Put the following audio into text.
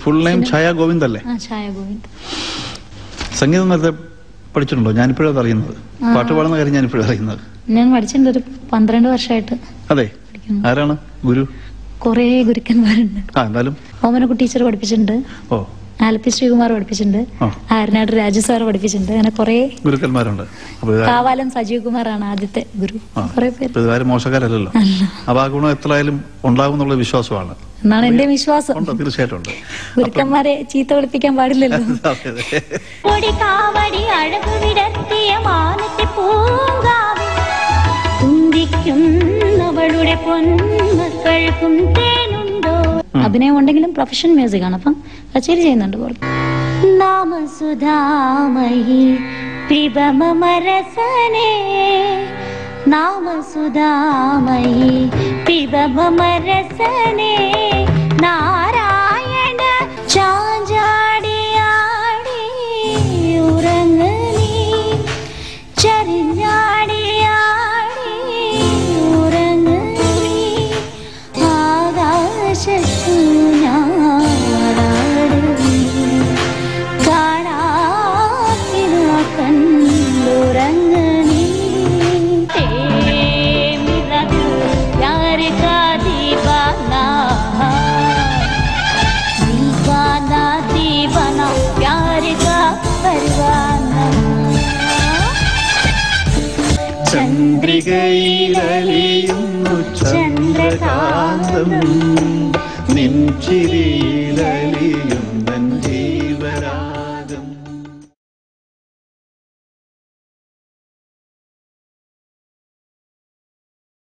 Full name ഛായ ഗോവിന്ദ് അല്ലേ? ഛായ ഗോവിന്ദ്. സംഗീതം നേരത്തെ പഠിച്ചിട്ടുണ്ടോ? ഞാനിപ്പോഴത് അറിയുന്നത്. പാട്ട് പാടുന്ന കാര്യം ഞാനിപ്പോഴും അറിയുന്നത്. ഞാൻ പഠിച്ചിട്ടുണ്ട് ഒരു 12 വർഷമായിട്ട്. അതെ, ആരാണ് ഗുരു? കൊറേ ഗുരുക്കന്മാരുണ്ട്. എന്തായാലും ഓമനക്കുട്ടി ടീച്ചർ പഠിപ്പിച്ചിട്ടുണ്ട്, ആലപ്പി ശ്രീകുമാർ പഠിപ്പിച്ചിട്ടുണ്ട്, ആരനാട് രാജു സാർ പഠിപ്പിച്ചിട്ടുണ്ട്. അങ്ങനെ കുറെ ഗുരുക്കന്മാരുണ്ട്. കാവാലം സജീവ് കുമാറാണ് ആദ്യത്തെ ഗുരു. കുറെ പേര് മോശക്കാരല്ലോ. അപ്പൊ ആ ഗുണം എത്രയായാലും ഉണ്ടാകും എന്നുള്ള വിശ്വാസമാണ് എന്നാണ് എന്റെ വിശ്വാസം. തീർച്ചയായിട്ടും ഗുരുക്കന്മാരെ ചീത്ത വിളിപ്പിക്കാൻ പാടില്ലല്ലോ. അഭിനയം ഉണ്ടെങ്കിലും പ്രൊഫഷണൽ മ്യൂസിക് ആണ്. അപ്പം കച്ചേരി ചെയ്യുന്നുണ്ട്. നാമസുധാമഹി പിബമരസനേ, നാമസുധാമഹി പിബമരസനേ, നാരായണ ചാഞ്ചാടിയാടി ഉറങ്ങി ചരിഞ്ഞാടിയാടി ഉറങ്ങി ആകാശത്തു ചന്ദ്രികയിലലിയുന്നു ചന്ദ്രകാന്തം, നിൻ ചിരിയില